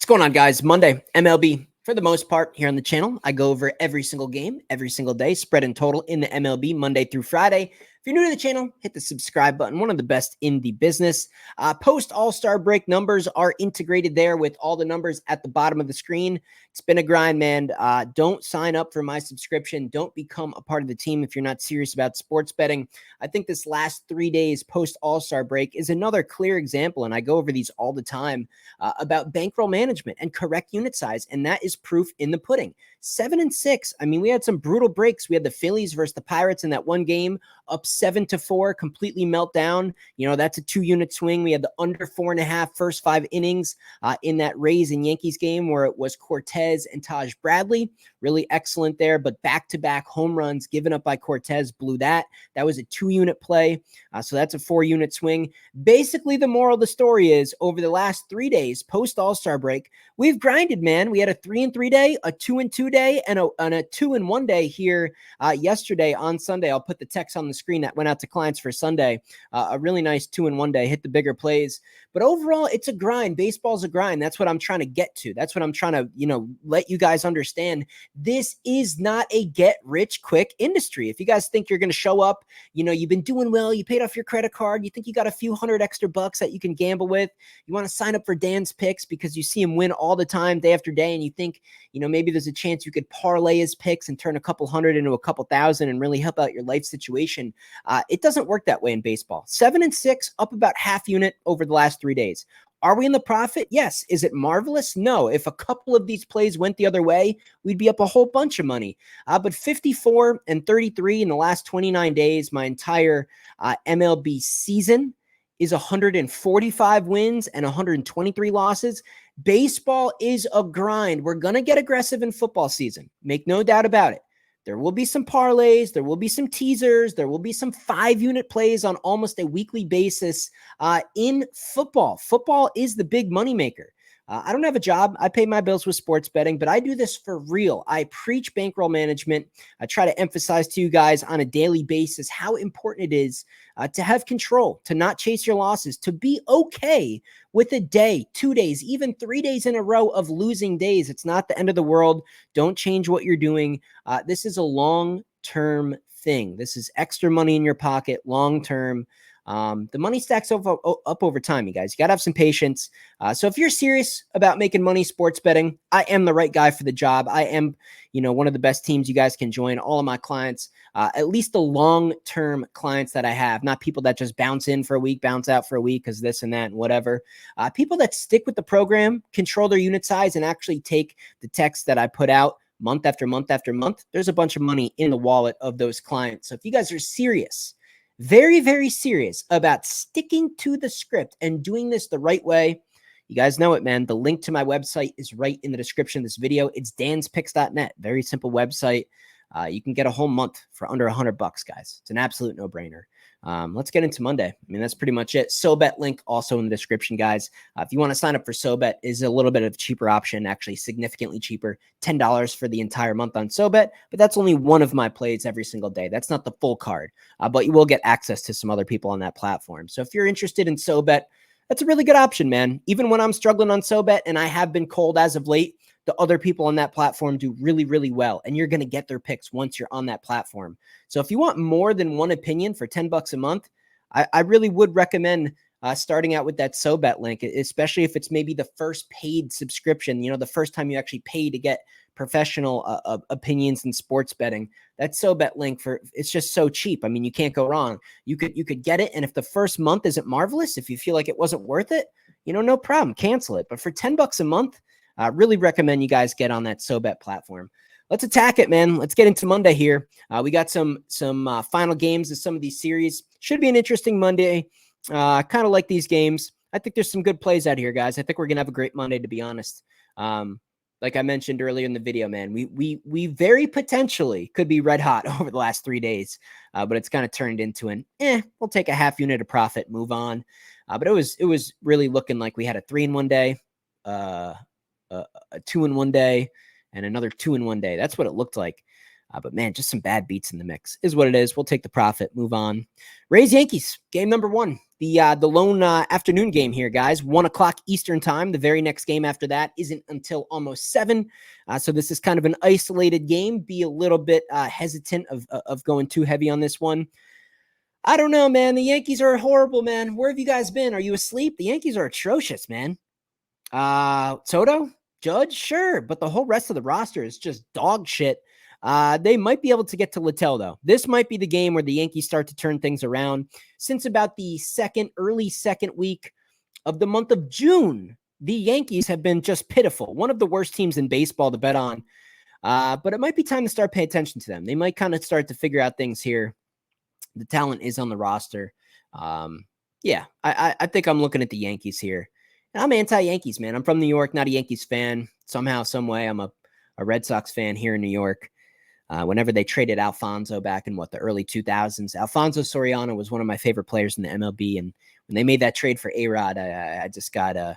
What's going on, guys? Monday, MLB. For the most part, here on the channel, I go over every single game, every single day, spread and total in the MLB, Monday through Friday. If you're new to the channel, hit the subscribe button, one of the best in the business. Post All-Star break numbers are integrated there with all the numbers at the bottom of the screen. It's been a grind, man. Don't sign up for my subscription. Don't become a part of the team if you're not serious about sports betting. I think this last 3 days post All-Star break is another clear example, and I go over these all the time, about bankroll management and correct unit size, and that is proof in the pudding. 7-6. I mean, we had some brutal breaks. We had the Phillies versus the Pirates in that one game, up 7-4, completely melt down. You know, that's a 2-unit swing. We had the under 4.5 first 5 innings in that Rays and Yankees game where it was Cortez and Taj Bradley. Really excellent there, but back-to-back home runs given up by Cortez blew that. That was a 2-unit play. So that's a 4-unit swing. Basically, the moral of the story is over the last 3 days post All-Star break, we've grinded, man. We had a 3-3 day, a 2-2 day, and a 2-1 day here yesterday on Sunday. I'll put the text on the screen that went out to clients for Sunday. A really nice 2-1 day, hit the bigger plays. But overall, it's a grind. Baseball's a grind. That's what I'm trying to get to. That's what I'm trying to, let you guys understand. This is not a get-rich-quick industry. If you guys think you're going to show up, you've been doing well, you paid off your credit card, you think you got a few $100 extra bucks that you can gamble with, you want to sign up for Dan's picks because you see him win all the time, day after day, and you think, maybe there's a chance you could parlay his picks and turn a couple hundred into a couple thousand and really help out your life situation. It doesn't work that way in baseball. 7-6, up about half unit over the last 3 days. Are we in the profit? Yes. Is it marvelous? No. If a couple of these plays went the other way, we'd be up a whole bunch of money. But 54 and 33 in the last 29 days, my entire MLB season is 145 wins and 123 losses. Baseball is a grind. We're going to get aggressive in football season. Make no doubt about it. There will be some parlays. There will be some teasers. There will be some 5-unit plays on almost a weekly basis in football. Football is the big moneymaker. I don't have a job. I pay my bills with sports betting, but I do this for real. I preach bankroll management. I try to emphasize to you guys on a daily basis how important it is to have control, to not chase your losses, to be okay with a day, 2 days, even 3 days in a row of losing days. It's not the end of the world. Don't change what you're doing. This is a long-term thing. This is extra money in your pocket, long-term. The money stacks up over time, you guys. You got to have some patience. So if you're serious about making money sports betting, I am the right guy for the job. I am, one of the best teams you guys can join. All of my clients, at least the long-term clients that I have, not people that just bounce in for a week, bounce out for a week because this and that and whatever. People that stick with the program, control their unit size, and actually take the text that I put out month after month after month. There's a bunch of money in the wallet of those clients. So if you guys are serious, very, very serious about sticking to the script and doing this the right way, you guys know it, man. The link to my website is right in the description of this video. It's danspicks.net. Very simple website. You can get a whole month for under $100, guys. It's an absolute no-brainer. Let's get into Monday. I mean, that's pretty much it. SoBet link also in the description, guys. If you want to sign up for SoBet, is a little bit of a cheaper option, actually significantly cheaper, $10 for the entire month on SoBet, but that's only one of my plays every single day. That's not the full card, but you will get access to some other people on that platform. So if you're interested in SoBet, that's a really good option, man. Even when I'm struggling on SoBet, and I have been cold as of late, the other people on that platform do really, really well, and you're going to get their picks once you're on that platform. So if you want more than one opinion for $10 a month, I really would recommend starting out with that SoBet link, especially if it's maybe the first paid subscription, the first time you actually pay to get professional opinions in sports betting. That SoBet link, it's just so cheap. I mean, you can't go wrong. You could get it, and if the first month isn't marvelous, if you feel like it wasn't worth it, no problem, cancel it. But for $10 a month, really recommend you guys get on that SoBet platform. Let's attack it, man. Let's get into Monday here. We got some final games of some of these series. Should be an interesting Monday. I kind of like these games. I think there's some good plays out here, guys. I think we're going to have a great Monday, to be honest. Like I mentioned earlier in the video, man, we very potentially could be red hot over the last 3 days, but it's kind of turned into we'll take a half unit of profit, move on. But it was really looking like we had a 3-in-1 day, a 2-in-1 day, and another 2-in-1 day. That's what it looked like. But man, just some bad beats in the mix is what it is. We'll take the profit, move on. Rays Yankees, game number 1. the lone afternoon game here, guys. 1 o'clock Eastern time. The very next game after that isn't until almost 7. So this is kind of an isolated game. Be a little bit hesitant of going too heavy on this one. I don't know, man. The Yankees are horrible, man. Where have you guys been? Are you asleep? The Yankees are atrocious, man. Soto, Judge, sure, but the whole rest of the roster is just dog shit. They might be able to get to Littell, though. This might be the game where the Yankees start to turn things around. Since about the early second week of the month of June, the Yankees have been just pitiful. One of the worst teams in baseball to bet on. But it might be time to start paying attention to them. They might kind of start to figure out things here. The talent is on the roster. Yeah, I think I'm looking at the Yankees here. And I'm anti-Yankees, man. I'm from New York, not a Yankees fan. Somehow, some way, I'm a Red Sox fan here in New York. Whenever they traded Alfonso back in the early 2000s, Alfonso Soriano was one of my favorite players in the MLB. And when they made that trade for A-Rod, I just got I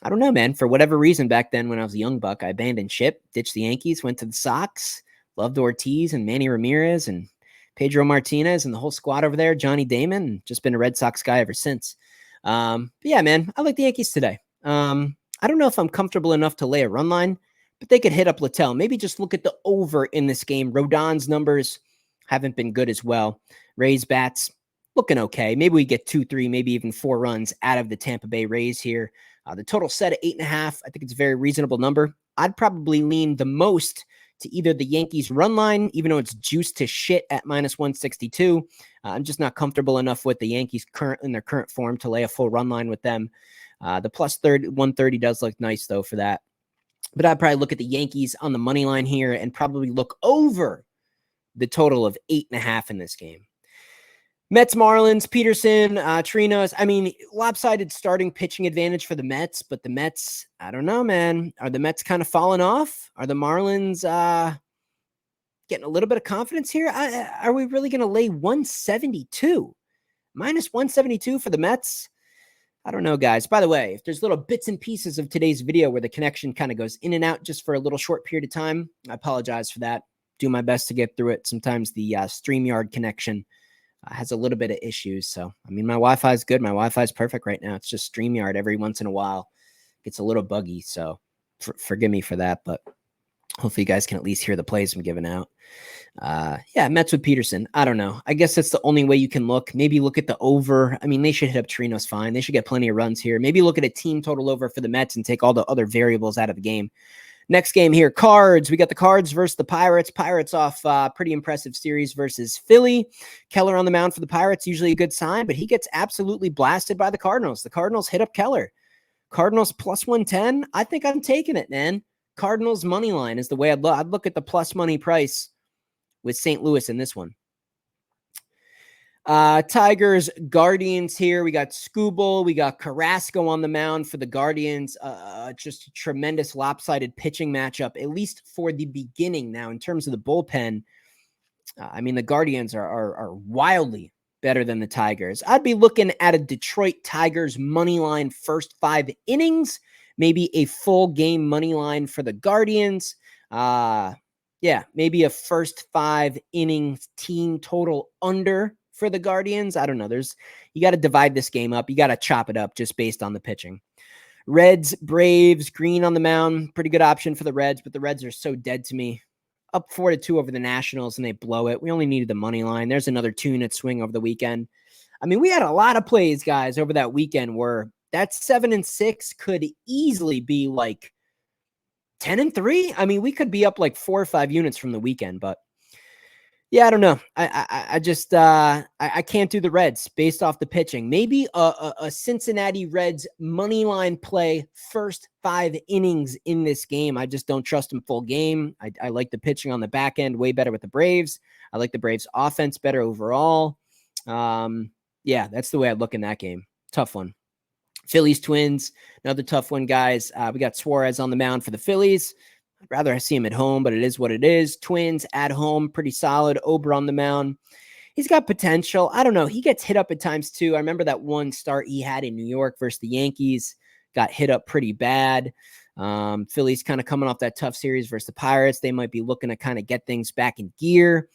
don't know, man. For whatever reason back then when I was a young buck, I abandoned ship, ditched the Yankees, went to the Sox, loved Ortiz and Manny Ramirez and Pedro Martinez and the whole squad over there, Johnny Damon, and just been a Red Sox guy ever since. But yeah, man, I like the Yankees today. I don't know if I'm comfortable enough to lay a run line, but they could hit up Littell. Maybe just look at the over in this game. Rodon's numbers haven't been good as well. Rays bats looking okay. Maybe we get 2, 3, maybe even 4 runs out of the Tampa Bay Rays here. The total set at 8.5. I think it's a very reasonable number. I'd probably lean the most to either the Yankees run line, even though it's juiced to shit at -162. I'm just not comfortable enough with the Yankees in their current form to lay a full run line with them. The plus 130 does look nice, though, for that. But I'd probably look at the Yankees on the money line here and probably look over the total of 8.5 in this game. Mets, Marlins, Peterson, Trinos. I mean, lopsided starting pitching advantage for the Mets, but the Mets, I don't know, man. Are the Mets kind of falling off? Are the Marlins getting a little bit of confidence here? Are we really going to lay 172? -172 for the Mets? I don't know, guys. By the way, if there's little bits and pieces of today's video where the connection kind of goes in and out just for a little short period of time, I apologize for that. Do my best to get through it. Sometimes the StreamYard connection has a little bit of issues. So, I mean, my Wi-Fi is good. My Wi-Fi is perfect right now. It's just StreamYard every once in a while gets a little buggy. So forgive me for that, but hopefully you guys can at least hear the plays I'm giving out. Yeah, Mets with Peterson. I don't know. I guess that's the only way you can look. Maybe look at the over. I mean, they should hit up Trinos fine. They should get plenty of runs here. Maybe look at a team total over for the Mets and take all the other variables out of the game. Next game here, Cards. We got the Cards versus the Pirates. Pirates off pretty impressive series versus Philly. Keller on the mound for the Pirates, usually a good sign, but he gets absolutely blasted by the Cardinals. The Cardinals hit up Keller. Cardinals plus 110. I think I'm taking it, man. Cardinals money line is the way I'd look at the plus money price with St. Louis in this one. Tigers, Guardians here. We got Skubal. We got Carrasco on the mound for the Guardians. Just a tremendous lopsided pitching matchup, at least for the beginning. Now, in terms of the bullpen, I mean, the Guardians are wildly better than the Tigers. I'd be looking at a Detroit Tigers money line first 5 innings, maybe a full game money line for the Guardians. Yeah, maybe a first 5 innings team total under for the Guardians. I don't know. You got to divide this game up. You got to chop it up just based on the pitching. Reds, Braves, Green on the mound. Pretty good option for the Reds, but the Reds are so dead to me. Up 4-2 over the Nationals, and they blow it. We only needed the money line. There's another 2-unit swing over the weekend. I mean, we had a lot of plays, guys, over that weekend where that 7-6 could easily be like 10-3. I mean, we could be up like 4 or 5 units from the weekend, but yeah, I don't know. I just I can't do the Reds based off the pitching. Maybe a Cincinnati Reds money line play first 5 innings in this game. I just don't trust them full game. I like the pitching on the back end way better with the Braves. I like the Braves offense better overall. Yeah, that's the way I look in that game. Tough one. Phillies, Twins, another tough one, guys. We got Suarez on the mound for the Phillies. I'd rather see him at home, but it is what it is. Twins at home, pretty solid. Ober on the mound. He's got potential. I don't know. He gets hit up at times too. I remember that one start he had in New York versus the Yankees. Got hit up pretty bad. Phillies kind of coming off that tough series versus the Pirates. They might be looking to kind of get things back in gear.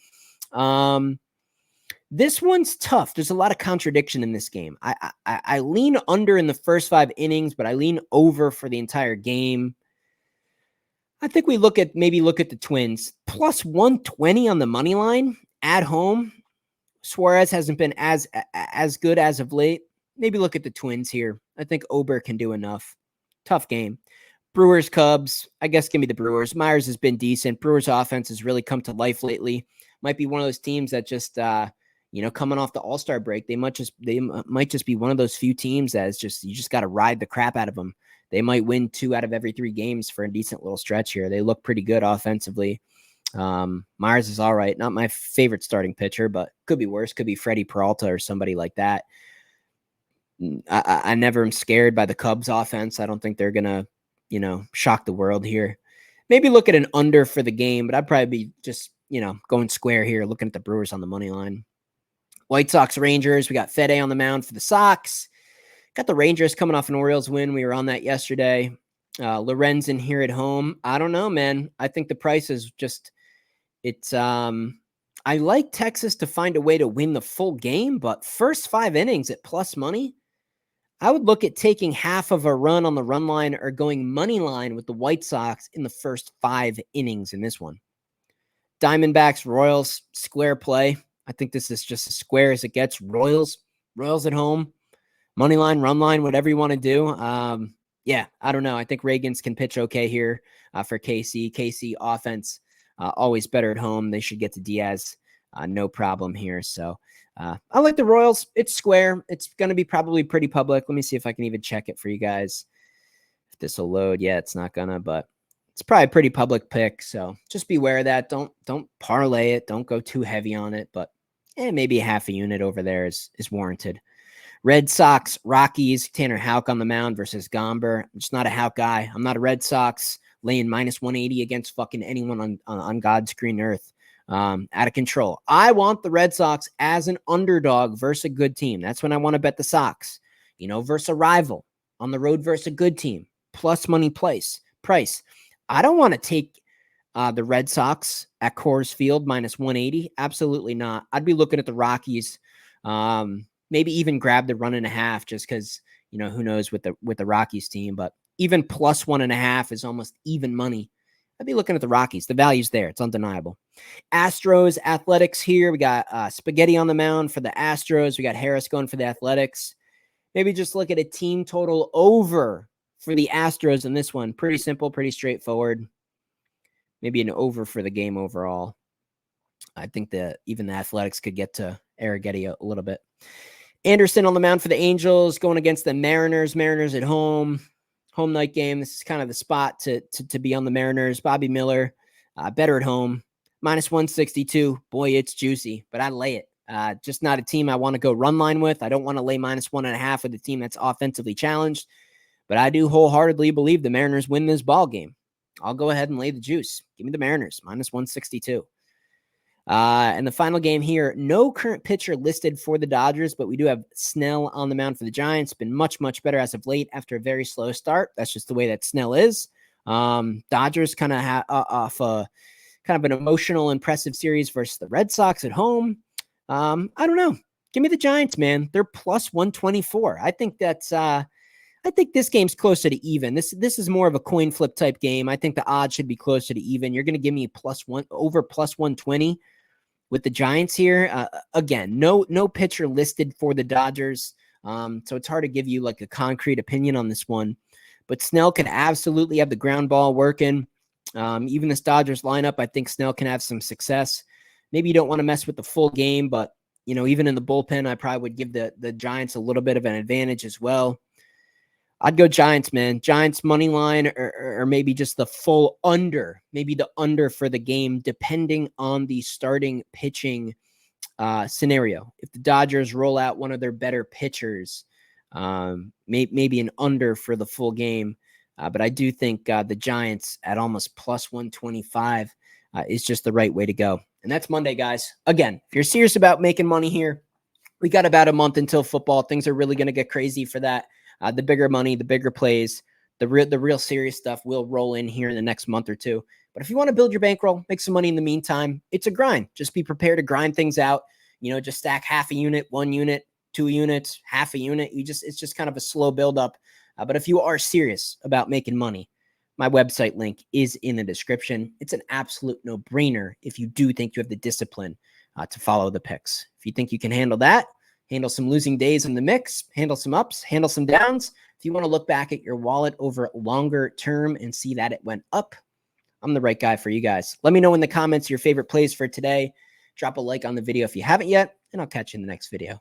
This one's tough. There's a lot of contradiction in this game. I lean under in the first 5 innings, but I lean over for the entire game. I think we look at the Twins plus 120 on the money line at home. Suarez hasn't been as good as of late. Maybe look at the Twins here. I think Ober can do enough. Tough game. Brewers, Cubs. I guess give me the Brewers. Myers has been decent. Brewers offense has really come to life lately. Might be one of those teams that just coming off the All-Star break, they might just be one of those few teams that is just, you just got to ride the crap out of them. They might win 2 out of every 3 games for a decent little stretch here. They look pretty good offensively. Myers is all right. Not my favorite starting pitcher, but could be worse. Could be Freddie Peralta or somebody like that. I never am scared by the Cubs offense. I don't think they're going to, shock the world here. Maybe look at an under for the game, but I'd probably be just, going square here, looking at the Brewers on the money line. White Sox, Rangers. We got Fede on the mound for the Sox. Got the Rangers coming off an Orioles win. We were on that yesterday. Lorenzen here at home. I don't know, man. I think the price is just, I like Texas to find a way to win the full game, but first 5 innings at plus money, I would look at taking half of a run on the run line or going money line with the White Sox in the first 5 innings in this one. Diamondbacks, Royals, square play. I think this is just as square as it gets. Royals at home, money line, run line, whatever you want to do. I don't know. I think Reagans can pitch okay here for KC. KC offense always better at home. They should get to Diaz, no problem here. So I like the Royals. It's square. It's going to be probably pretty public. Let me see if I can even check it for you guys. If this will load. Yeah, it's not gonna, but it's probably a pretty public pick. So just beware of that. Don't parlay it. Don't go too heavy on it, but maybe a half a unit over there is warranted. Red Sox, Rockies, Tanner Houck on the mound versus Gomber. I'm just not a Houck guy. I'm not a Red Sox laying minus 180 against fucking anyone on God's green earth. Out of control. I want the Red Sox as an underdog versus a good team. That's when I want to bet the Sox, versus a rival on the road versus a good team. Plus money price. I don't want to take the Red Sox at Coors Field minus 180. Absolutely not. I'd be looking at the Rockies. Maybe even grab the 1.5 just because, who knows with the Rockies team, but even plus 1.5 is almost even money. I'd be looking at the Rockies. The value's there. It's undeniable. Astros, Athletics here. We got Spaghetti on the mound for the Astros. We got Harris going for the Athletics. Maybe just look at a team total over for the Astros in this one. Pretty simple, pretty straightforward. Maybe an over for the game overall. I think that even the Athletics could get to Arrighetti a little bit. Anderson on the mound for the Angels, going against the Mariners. Mariners at home. Home night game. This is kind of the spot to be on the Mariners. Bobby Miller, better at home. Minus 162. Boy, it's juicy, but I lay it. Just not a team I want to go run line with. I don't want to lay minus 1.5 with a team that's offensively challenged, but I do wholeheartedly believe the Mariners win this ball game. I'll go ahead and lay the juice. Give me the Mariners, minus 162. And the final game here, no current pitcher listed for the Dodgers, but we do have Snell on the mound for the Giants. Been much, much better as of late after a very slow start. That's just the way that Snell is. Dodgers kind of off a kind of an emotional, impressive series versus the Red Sox at home. I don't know. Give me the Giants, man. They're plus 124. I think that's I think this game's closer to even. This is more of a coin flip type game. I think the odds should be closer to even. You're going to give me over plus 120 with the Giants here. Again, no pitcher listed for the Dodgers. So it's hard to give you like a concrete opinion on this one. But Snell can absolutely have the ground ball working. Even this Dodgers lineup, I think Snell can have some success. Maybe you don't want to mess with the full game, but even in the bullpen, I probably would give the Giants a little bit of an advantage as well. I'd go Giants, man. Giants money line or maybe just the full under, maybe the under for the game, depending on the starting pitching scenario. If the Dodgers roll out one of their better pitchers, maybe an under for the full game. But I do think the Giants at almost plus 125 is just the right way to go. And that's Monday, guys. Again, if you're serious about making money here, we got about a month until football. Things are really going to get crazy for that. The bigger money, the bigger plays, the real serious stuff will roll in here in the next month or two. But if you want to build your bankroll, make some money in the meantime, it's a grind. Just be prepared to grind things out. just stack half a unit, 1 unit, 2 units, half a unit. It's just kind of a slow buildup. But if you are serious about making money, my website link is in the description. It's an absolute no-brainer if you do think you have the discipline to follow the picks. If you think you can handle that, handle some losing days in the mix, handle some ups, handle some downs. If you want to look back at your wallet over longer term and see that it went up, I'm the right guy for you guys. Let me know in the comments your favorite plays for today. Drop a like on the video if you haven't yet, and I'll catch you in the next video.